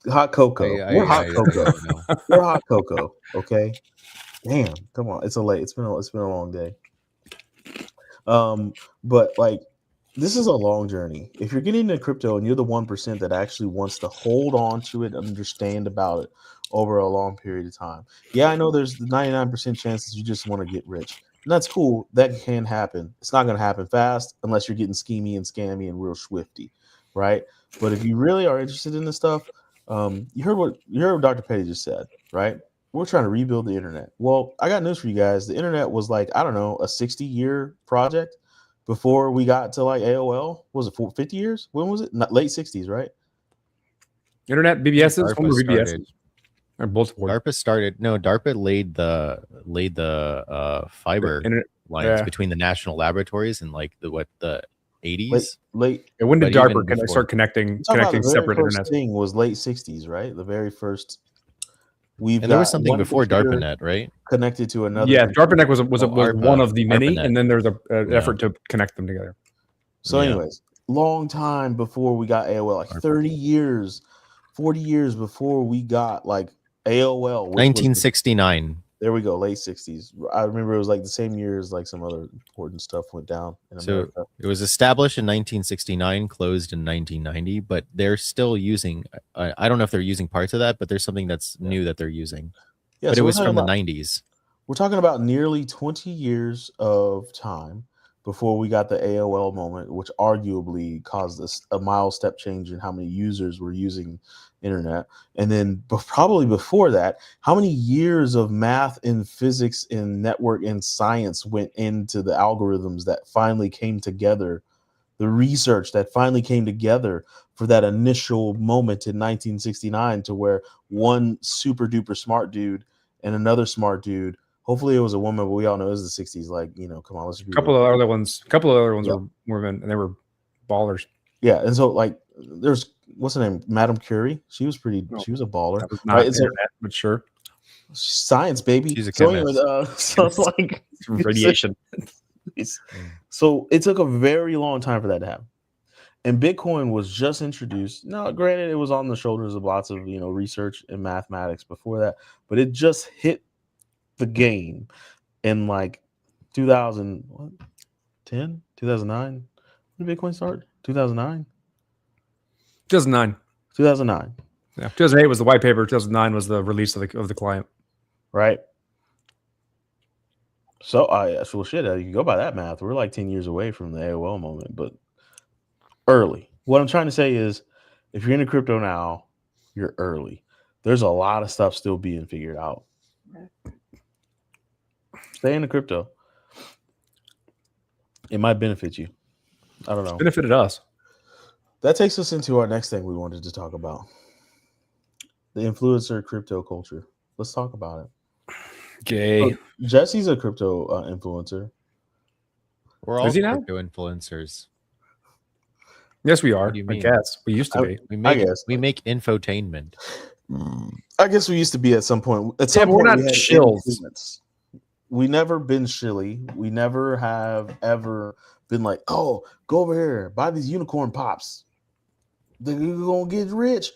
Hot cocoa. We're hot cocoa. We're hot cocoa. Okay. Damn. Come on. It's been a long day. But like, this is a long journey. If you're getting into crypto and you're the 1% that actually wants to hold on to it, understand about it over a long period of time. Yeah, I know there's the 99% chances you just want to get rich. And that's cool. That can happen. It's not going to happen fast unless you're getting schemy and scammy and real swifty, right? But if you really are interested in this stuff, you heard what Dr. Petty just said, right? We're trying to rebuild the internet. Well, I got news for you guys. The internet was like, I don't know, a 60-year project before we got to like AOL. Was it 50 years? When was it? Late 60s, right? Internet, BBSs, former BBSs. Started. Or both DARPA started. No, DARPA laid the fiber lines between the national laboratories in like the 80s. Late. And when did But DARPA even start connecting the very separate first internets? thing was late 60s, right? The very first. And there was something before DARPANET, right? Connected to another. Yeah, DARPANET was one of the many, ARPANET. and then there's an effort to connect them together. So, Yeah. anyways, long time before we got AOL, like 30 years, 40 years before we got like AOL. 1969. There we go, late 60s. I remember it was like the same year as like some other important stuff went down in America. So it was established in 1969, closed in 1990, but they're still using. I don't know if they're using parts of that, but there's something that's new that they're using. Yeah, But so it we're was talking from the about- 90s. We're talking about nearly 20 years of time before we got the AOL moment, which arguably caused a mild step change in how many users were using internet. And then probably before that, how many years of math and physics and network and science went into the algorithms that finally came together, the research that finally came together for that initial moment in 1969 to where one super duper smart dude and another smart dude, hopefully it was a woman, but we all know it was the 60s. Like, come on, let's be A couple of other ones Yeah. were men, and they were ballers. Yeah, and so like there's what's her name, Madame Curie. She was she was a baller. That was not Right, and so- internet, but sure. Science, baby. She's a So chemist. so it's like Radiation. So it took a very long time for that to happen. And Bitcoin was just introduced. Now, granted, it was on the shoulders of lots of research and mathematics before that, but it just hit the game in like 2010, 2009. When did Bitcoin start? 2009. 2009. 2009, Yeah. 2008 was the white paper. 2009 was the release of the client. right? So well, shit. You can go by that math. We're like 10 years away from the AOL moment, but early. What I'm trying to say is, if you're into crypto now, you're early. There's a lot of stuff still being figured out. Stay into crypto. It might benefit you. I don't know. Benefited us. that takes us into our next thing we wanted to talk about: the influencer crypto culture. Let's talk about it. Gay. So, Jesse's a crypto influencer. We're all Is he now? crypto influencers. Yes, we are. do you I mean? guess we used to be. I guess. We make infotainment. I guess we used to be at some point. At Yeah, some but we're point, not we had shills. influence. We never been shilly. We never have ever been like, oh, go over here, buy these unicorn pops. They're gonna get rich.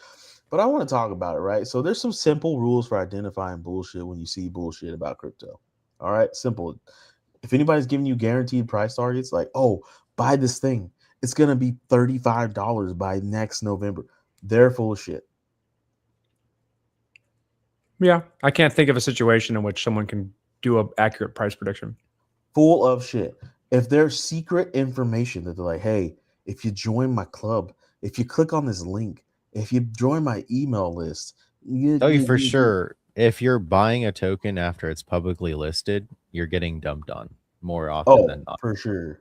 But I want to talk about it, right? So there's some simple rules for identifying bullshit when you see bullshit about crypto. All right, simple. If anybody's giving you guaranteed price targets, like, oh, buy this thing, it's gonna be $35 by next November. They're full of shit. Yeah, I can't think of a situation in which someone can do an accurate price prediction. Full of shit. If there's secret information that they're like, hey, if you join my club, if you click on this link, if you join my email list, Tell you for sure, if you're buying a token after it's publicly listed, you're getting dumped on more often than not. For sure.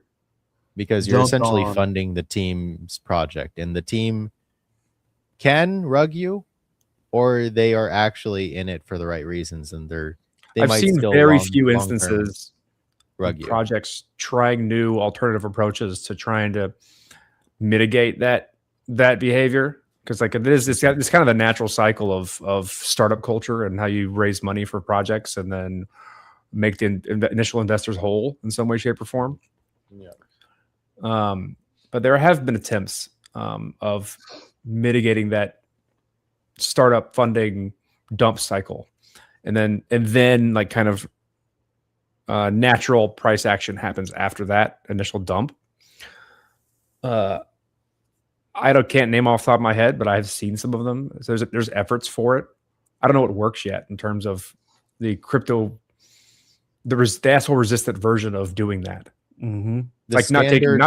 Because you're Dumped essentially on. funding the team's project, and the team can rug you, or they are actually in it for the right reasons, and they I've might seen still very long- few long-term instances rug of you. projects trying new alternative approaches to trying to mitigate that behavior, because like it's kind of a natural cycle of startup culture and how you raise money for projects and then make the initial investors whole in some way, shape, or form. Yeah. But there have been attempts of mitigating that startup funding dump cycle, and then like kind of natural price action happens after that initial dump. Can't name off the top of my head, but I've seen some of them. So there's efforts for it. I don't know what works yet in terms of the crypto, the asshole resistant version of doing that. Mm-hmm. Like not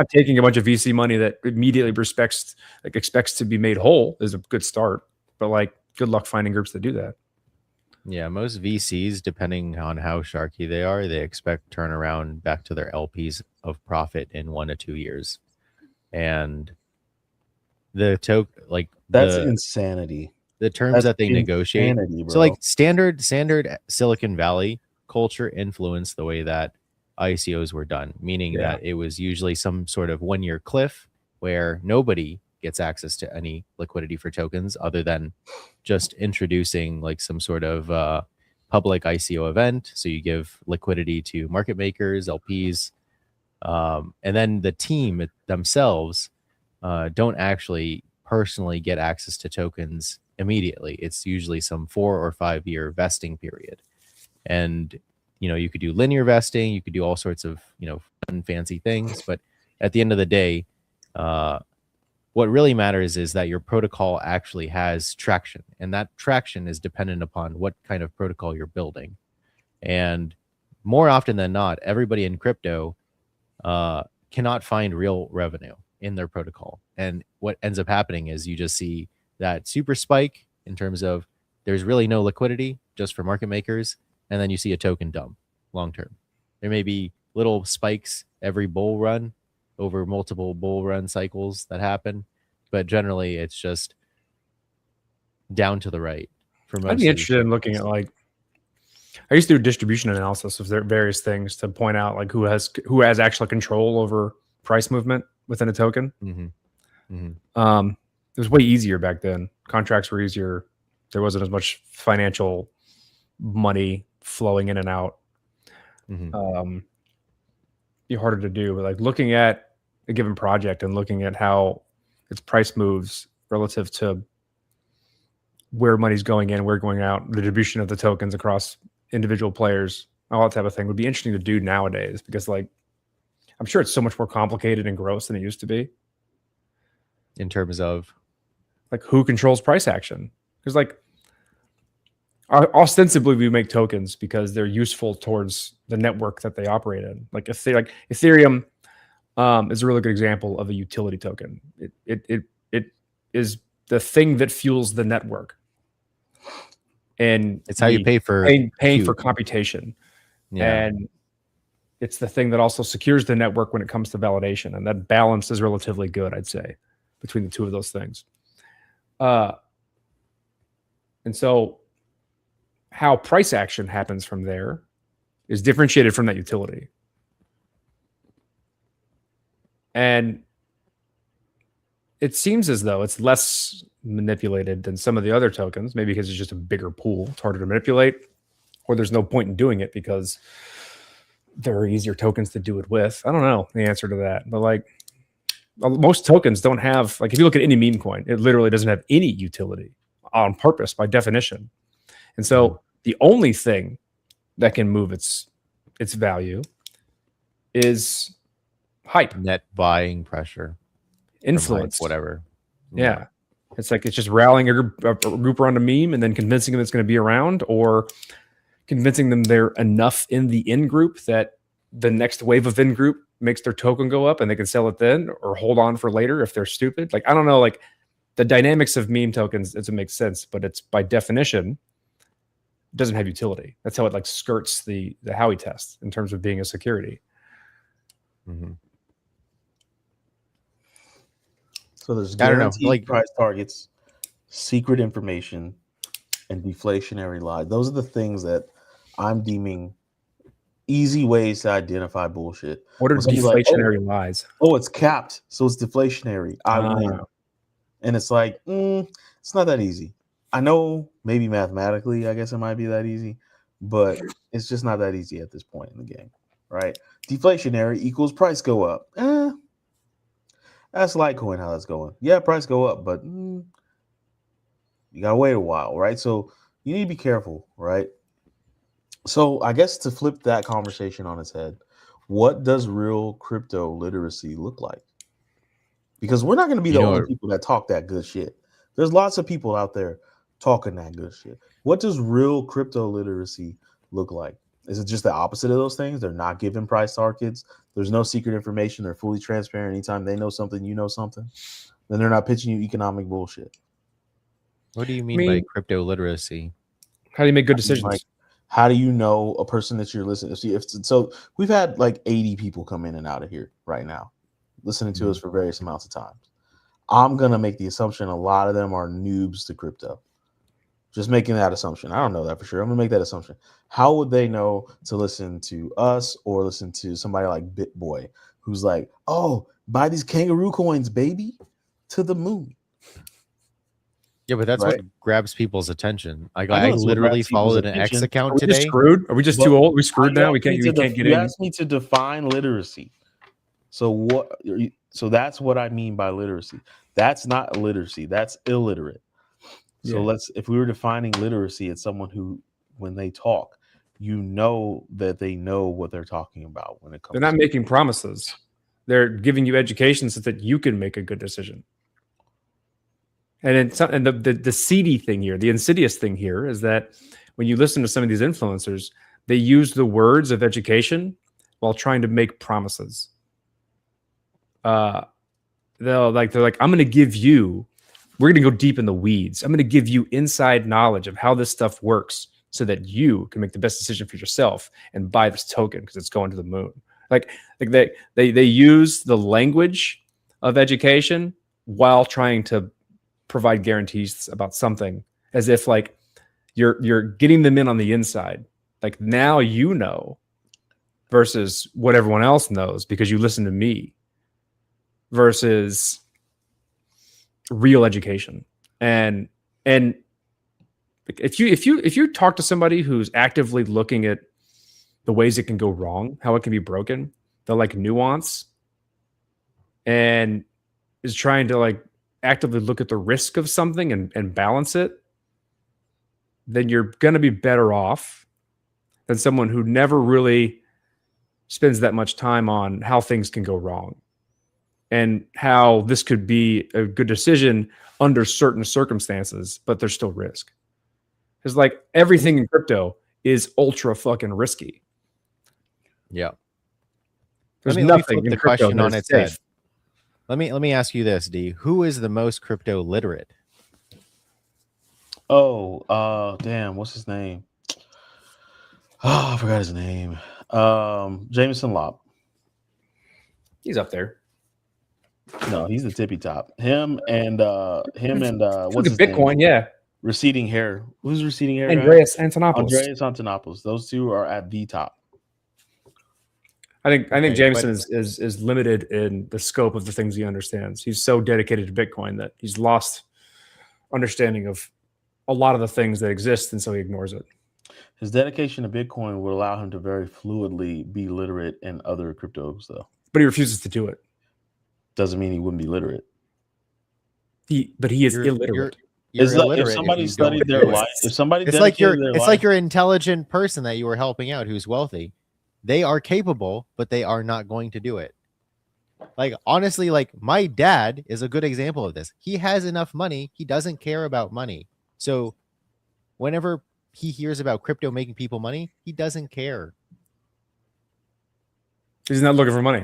taking a bunch of VC money that immediately expects to be made whole is a good start, but like good luck finding groups that do that. Yeah, most VCs, depending on how sharky they are, they expect turnaround back to their LPs of profit in 1 to 2 years, and that's insanity. The terms that they negotiate. Bro. So like standard Silicon Valley culture influenced the way that ICOs were done, meaning that it was usually some sort of 1 year cliff where nobody gets access to any liquidity for tokens other than just introducing like some sort of public ICO event. So you give liquidity to market makers, LPs, and then the team themselves don't actually personally get access to tokens immediately. It's usually some 4 or 5 year vesting period. And, you could do linear vesting, you could do all sorts of, fun, fancy things. But at the end of the day, what really matters is that your protocol actually has traction. And that traction is dependent upon what kind of protocol you're building. And more often than not, everybody in crypto cannot find real revenue in their protocol. And what ends up happening is you just see that super spike in terms of there's really no liquidity just for market makers. And then you see a token dump long term. There may be little spikes every bull run over multiple bull run cycles that happen. But generally, it's just down to the right. For most, I'd be interested in looking at like, I used to do distribution analysis of various things to point out like who has actual control over price movement within a token. Mm-hmm. Mm-hmm. It was way easier back then. Contracts were easier. There wasn't as much financial money flowing in and out. Mm-hmm. Be harder to do, but like looking at a given project and looking at how its price moves relative to where money's going in, where going out, the distribution of the tokens across individual players, all that type of thing would be interesting to do nowadays, because like I'm sure it's so much more complicated and gross than it used to be. In terms of like who controls price action? Because like ostensibly we make tokens because they're useful towards the network that they operate in. Like Ethereum is a really good example of a utility token. It is the thing that fuels the network, and it's how you pay for paying for computation. Yeah. And it's the thing that also secures the network when it comes to validation, and that balance is relatively good, I'd say. between the two of those things. And so how price action happens from there is differentiated from that utility. And it seems as though it's less manipulated than some of the other tokens, maybe because it's just a bigger pool. It's harder to manipulate, or there's no point in doing it because there are easier tokens to do it with. I don't know the answer to that. But like most tokens don't have, like if you look at any meme coin, it literally doesn't have any utility on purpose by definition. And so the only thing that can move its value is hype, net buying pressure, influence, hype, whatever. Yeah. It's like it's just rallying a group around a meme and then convincing them it's going to be around, or convincing them they're enough in the in group that the next wave of in group makes their token go up and they can sell it then, or hold on for later if they're stupid. Like, I don't know, like the dynamics of meme tokens doesn't make sense, but it's by definition doesn't have utility. That's how it like skirts the Howey test in terms of being a security. Mm-hmm. So there's I don't know, guaranteed like price targets, secret information, and deflationary lies. Those are the things that I'm deeming easy ways to identify bullshit. What are When somebody's like, deflationary lies? Oh, it's capped, so it's deflationary. I win. And it's like, it's not that easy. I know maybe mathematically, I guess it might be that easy, but it's just not that easy at this point in the game, right? Deflationary equals price go up. That's Litecoin how that's going. Yeah, price go up, but you gotta wait a while, right? So you need to be careful, right? So I guess to flip that conversation on its head, what does real crypto literacy look like? Because we're not going to be the only people that talk that good shit. There's lots of people out there talking that good shit. What does real crypto literacy look like? Is it just the opposite of those things? They're not giving price targets. There's no secret information. They're fully transparent. Anytime they know something, you know something. Then they're not pitching you economic bullshit. What do you mean by crypto literacy? How do you make good decisions? Like, how do you know a person that you're listening to? So we've had like 80 people come in and out of here right now, listening to us for various amounts of times. I'm going to make the assumption a lot of them are noobs to crypto. Just making that assumption. I don't know that for sure. I'm going to make that assumption. How would they know to listen to us or listen to somebody like BitBoy, who's like, oh, buy these kangaroo coins, baby, to the moon? Yeah, but that's what grabs people's attention. I literally followed an X account today. Screwed? Are we just too old? We screwed now. We can't get in. You asked me to define literacy. So what? So that's what I mean by literacy. That's not literacy. That's illiterate. So if we were defining literacy, it's someone who, when they talk, you know that they know what they're talking about when it comes. They're not making promises. They're giving you education so that you can make a good decision. And the seedy thing here, the insidious thing here is that when you listen to some of these influencers, they use the words of education while trying to make promises. They're like, I'm going to give you, we're going to go deep in the weeds. I'm going to give you inside knowledge of how this stuff works so that you can make the best decision for yourself and buy this token because it's going to the moon. Like they use the language of education while trying to provide guarantees about something, as if like you're getting them in on the inside. Like now you know versus what everyone else knows because you listen to me versus real education. And if you talk to somebody who's actively looking at the ways it can go wrong, how it can be broken, the like nuance, and is trying to like actively look at the risk of something and balance it, then you're going to be better off than someone who never really spends that much time on how things can go wrong and how this could be a good decision under certain circumstances, but there's still risk. Because like everything in crypto is ultra fucking risky. Yeah. There's let me nothing flip in the crypto question on its head. safe. Let me ask you this, D. Who is the most crypto literate? Oh, damn, what's his name? Oh, I forgot his name. Jameson Lopp. He's up there. No, he's the tippy top. Him and what's Look his at Bitcoin, name? yeah. Receding hair. Who's receding hair? Guy? Andreas Antonopoulos. Andreas Antonopoulos. Those two are at the top. I think Okay, Jameson but- is limited in the scope of the things he understands. He's so dedicated to Bitcoin that he's lost understanding of a lot of the things that exist, and so he ignores it. His dedication to Bitcoin would allow him to very fluidly be literate in other cryptos, though. But he refuses to do it. Doesn't mean he wouldn't be literate. But he is You're- illiterate. You're It's like illiterate if somebody you don't studied their do it. life, if somebody It's like dedicated their life, you're an intelligent person that you were helping out who's wealthy. They are capable, but they are not going to do it. Like honestly, like my dad is a good example of this. He has enough money, he doesn't care about money. So whenever he hears about crypto making people money, he doesn't care. He's not looking for money.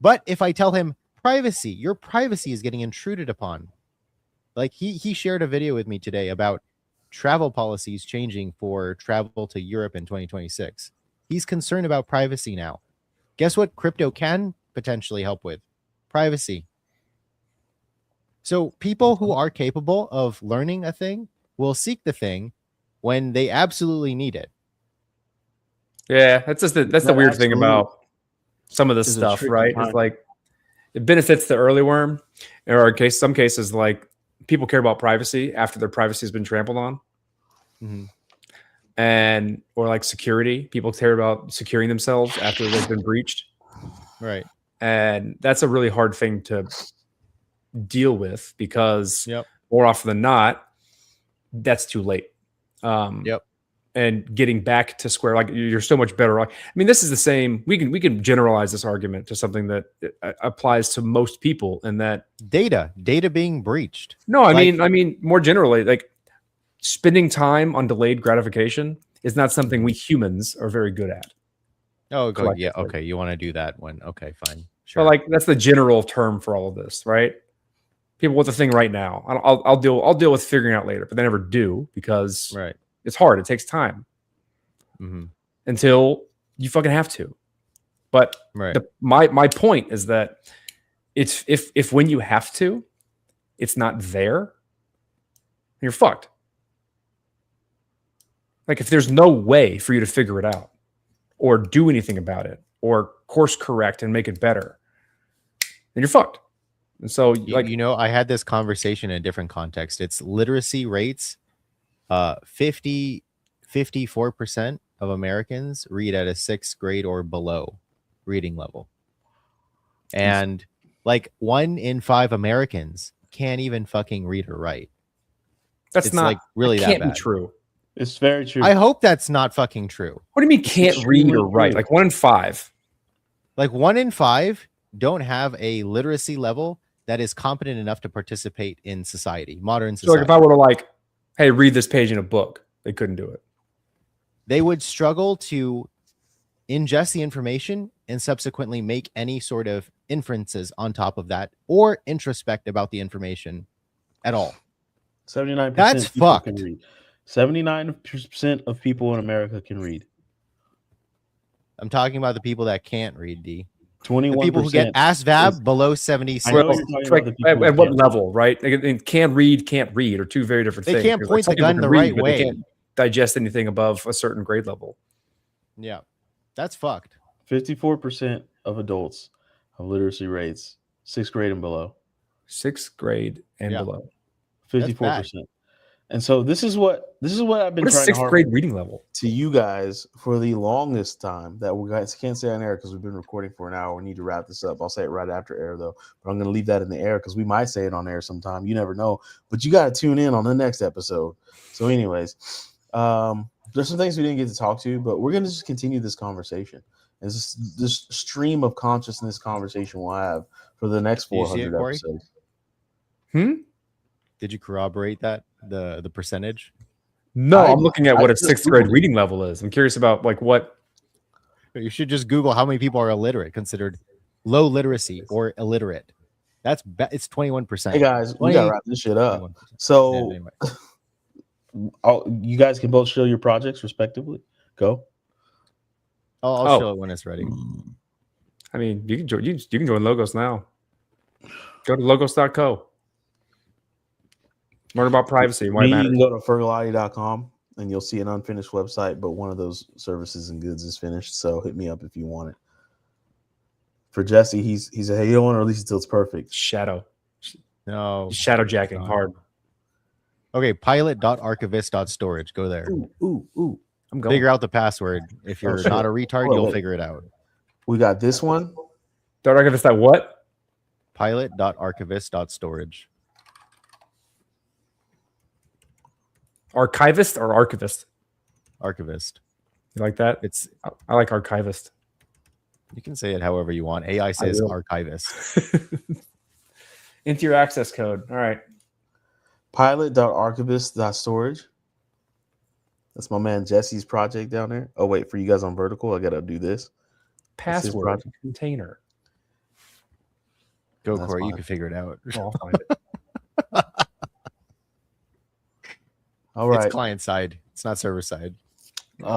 But if I tell him privacy, your privacy is getting intruded upon. Like he shared a video with me today about travel policies changing for travel to Europe in 2026. He's concerned about privacy now. Guess what crypto can potentially help with? Privacy. So people who are capable of learning a thing will seek the thing when they absolutely need it. Yeah, that's the weird thing about some of this is a stuff, tricky right? time. It's like it benefits the early worm, or in some cases, like people care about privacy after their privacy has been trampled on, and or like security. People care about securing themselves after they've been breached, Right. and that's a really hard thing to deal with because Yep. more often than not, that's too late. Yep. And getting back to square, like you're so much better. I mean, this is the same. We can generalize this argument to something that applies to most people, and that Data being breached. no, I Like- mean more generally, like spending time on delayed gratification is not something we humans are very good at. Oh, go, yeah. Collectively. Okay. You want to do that one. Okay, fine. Sure. But like that's the general term for all of this, right? People want the thing right now. I'll deal with figuring it out later, but they never do because right. it's hard. It takes time until you fucking have to. But Right. my point is that it's if when you have to, it's not there, you're fucked. Like if there's no way for you to figure it out or do anything about it or course correct and make it better, then you're fucked. And so like you know, I had this conversation in a different context. It's literacy rates. 54% of Americans read at a 6th grade or below reading level. And like 1 in 5 Americans can't even fucking read or write. that's It's not like really that that can't bad. be true. it's very true. I hope that's not fucking true. What do you mean can't read extremely or write? true. Like 1 in 5. Like 1 in 5 don't have a literacy level that is competent enough to participate in society, modern So like society. if I were to like, hey, read this page in a book, they couldn't do it. They would struggle to ingest the information and subsequently make any sort of inferences on top of that or introspect about the information at all. 79% That's people fucked. can read. 79% of people in America can read. I'm talking about the people that can't read, D. 21%. The people who get ASVAB below 76. I know Well, you're talking like, about the people at who what can't level, right? Like, can't read are two very different They things. can't Because, point some the gun people the can right but they way. can't digest anything above a certain grade level. Yeah, that's fucked. 54% of adults have literacy rates 6th grade and below. 6th grade and Yeah. below. 54%. And so this is what I've been What is trying to 6th harp grade reading level? to you guys for the longest time that we guys can't say on air because we've been recording for an hour. We need to wrap this up. I'll say it right after air though, but I'm going to leave that in the air because we might say it on air sometime. You never know, but you got to tune in on the next episode. So anyways, there's some things we didn't get to talk to, but we're going to just continue this conversation. And this stream of consciousness conversation we'll have for the next Do you see it, 400 Corey? episodes. Did you corroborate that the percentage? No, I- I'm looking at I what a just 6th grade Googled it. reading level is. I'm curious about like what. You should just Google how many people are illiterate, considered low literacy or illiterate. It's 21%. Hey guys, we got to wrap this shit up. 21%. So Yeah, anyway. you guys can both show your projects respectively. Go. I'll Oh. show it when it's ready. I mean, you can join logos now. Go to logos.co. Learn about privacy and why it You matters. can go to fergalati.com and you'll see an unfinished website, but one of those services and goods is finished. So hit me up if you want it. For Jesse, he said, hey, you don't want to release it till it's perfect. Shadow. No. He's shadow jacking hard. Okay, pilot.archivist.storage. Go there. Ooh. I'm going. Figure out the password. If you're shit. not a retard, Wait, you'll wait. figure it out. We got this one. Don't archivist that what? Pilot.archivist.storage. Archivist or archivist? Archivist. You like that? It's I like archivist. you can say it however you want. AI says will. archivist. Into your access code. All right. Pilot.archivist.storage. That's my man Jesse's project down there. Oh, wait, for you guys on vertical, I got to do this. That's his Password project. container. Go, That's Corey. You fine. can figure it out. Oh, I'll find it. All right. It's client side. It's not server side. We're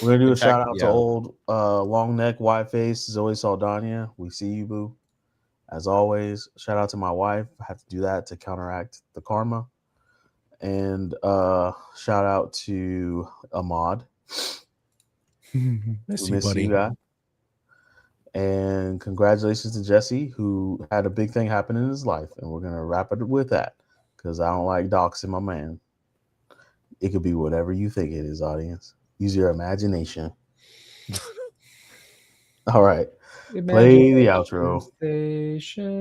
gonna do In a shout fact, out yeah. to old long neck, wide face, Zoe Saldana. We see you, boo. As always, shout out to my wife. I have to do that to counteract the karma. And shout out to Ahmad. Miss We miss you, guy. And congratulations to Jesse, who had a big thing happen in his life. And we're gonna wrap it with that because I don't like doxing my man. It could be whatever you think it is, audience. Use your imagination. All right. Play the outro. Station.